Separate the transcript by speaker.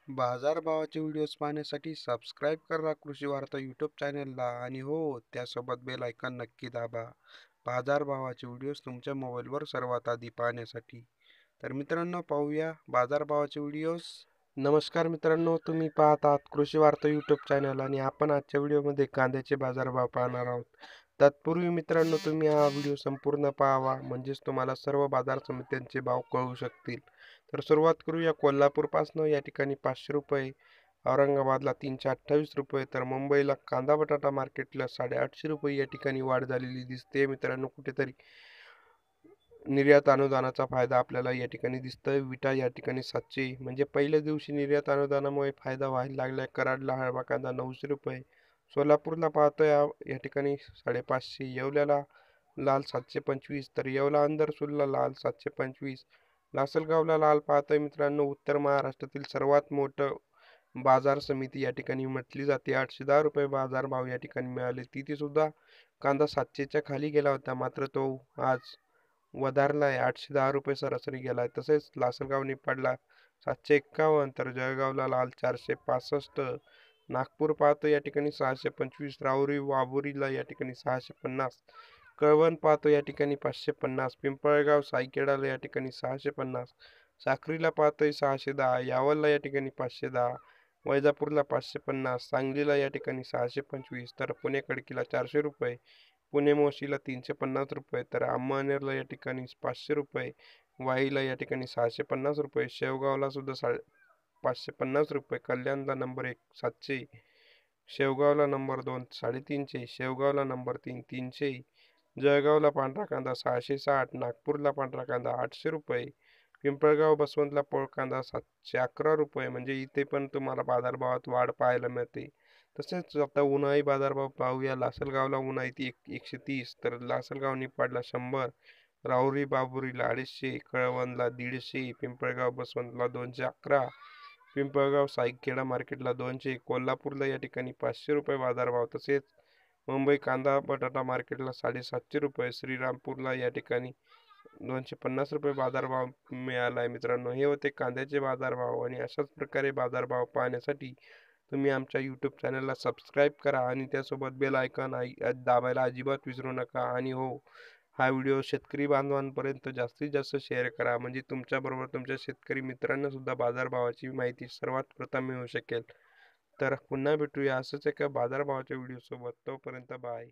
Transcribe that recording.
Speaker 1: बाजारभावाचे videos पाहण्यासाठी subscribe करा कृषी वार्ता यूट्यूब चॅनलला आणि हो त्यासोबत बेल आयकॉन नक्की दाबा. बाजारभावाचे व्हिडिओज तुमच्या मोबाईलवर सर्वात आधी पाहण्यासाठी. तर मित्रांनो पाहूया बाजारभावाचे व्हिडिओज. नमस्कार मित्रांनो, तुम्ही पाहत आहात कृषी वार्ता यूट्यूब चॅनल आणि आपण आजच्या व्हिडिओमध्ये कांद्याचे बाजारभाव पाहणार आहोत. तत्पूर्वी मित्रांनो, तुम्ही हा व्हिडिओ संपूर्ण पाहावा म्हणजेच तुम्हाला सर्व बाजार समित्यांचे भाव कळू शकतील. तर सुरुवात करूया कोल्हापूरपासनं. या ठिकाणी 500 रुपये, औरंगाबादला 328 रुपये, तर मुंबईला कांदा बटाटा मार्केटला 850 रुपये या ठिकाणी वाढ झालेली दिसते मित्रांनो. कुठेतरी निर्यात अनुदानाचा फायदा आपल्याला या ठिकाणी दिसतोय. विटा या ठिकाणी 700, म्हणजे पहिल्या दिवशी निर्यात अनुदानामुळे फायदा व्हायला लागलाय. कराडला हळवा कांदा 900 रुपये, सोलापूरला पाहतोय या ठिकाणी 550, येवल्याला लाल 725, तर येवला अंदरसूरला लाल 725, लासलगावला लाल पाहतोय मित्रांनो. उत्तर महाराष्ट्रातील सर्वात मोठं बाजार समिती या ठिकाणी म्हटली जाते. 810 रुपये बाजार भाव या ठिकाणी मिळाले. तिथे सुद्धा कांदा 700च्या खाली गेला होता, मात्र तो आज वधारलाय, 810 रुपये सरासरी गेलाय. तसेच लासलगाव निफाडला 751, तर जळगावला लाल 465, नागपूर पाहतो या ठिकाणी 625, राहुरी वाबुरीला या ठिकाणी 650, कळवण पाहतो या ठिकाणी 550, पिंपळगाव सायखेडाला या ठिकाणी 650, साक्रीला पाहतोय 610, यावलला या ठिकाणी 510, वैजापूरला 550, सांगलीला या ठिकाणी 625, तर पुणे खडकीला 400 रुपये, पुणे मोशीला 350 रुपये, तर अहमदनेरला या ठिकाणी 500 रुपये, वाईला या ठिकाणी 650 रुपये, शेवगावला सुद्धा 550 रुपये, कल्याणला नंबर 1 700, शेवगावला नंबर 2 350, शेवगावला नंबर 3 300, जळगावला पांढरा कांदा 660, नागपूरला पांढरा कांदा 800 रुपये, पिंपळगाव बसवंतला पोळ कांदा 711 रुपये, म्हणजे इथे पण तुम्हाला बाजारभावात वाढ पाहायला मिळते. तसेच आता उन्हाळी बाजारभाव पाहूया. लासलगावला उन्हाळी ती 130, तर लासलगाव निफाडला 100, राहुरी बाबुरीला 250, कळवणला 150, पिंपळगाव बसवंतला 211, पिंपळगाव सायखेडा मार्केटला 200, कोल्हापूरला या ठिकाणी 500 रुपये बाजारभाव. तसेच मुंबई कांदा बटाटा मार्केटला 750 रुपये, श्रीरामपूरला या ठिकाणी 250 रुपये बाजारभाव मिळाला आहे मित्रांनो. हे होते कांद्याचे बाजारभाव आणि अशाच प्रकारे बाजारभाव पाहण्यासाठी तुम्ही आमच्या यूट्यूब चॅनलला सबस्क्राईब करा आणि त्यासोबत बेल आयकॉन दाबायला अजिबात विसरू नका. आणि हो, हा व्हिडिओ शेतकरी बांधवांपर्यंत जास्तीत जास्त शेअर करा, म्हणजे तुमच्याबरोबर तुमच्या शेतकरी मित्रांना सुद्धा बाजारभावाची माहिती सर्वात प्रथम मिळू शकेल. तर पुन्हा भेटूया असंच एका बाजारभावाच्या व्हिडिओसोबत. तोपर्यंत बाय.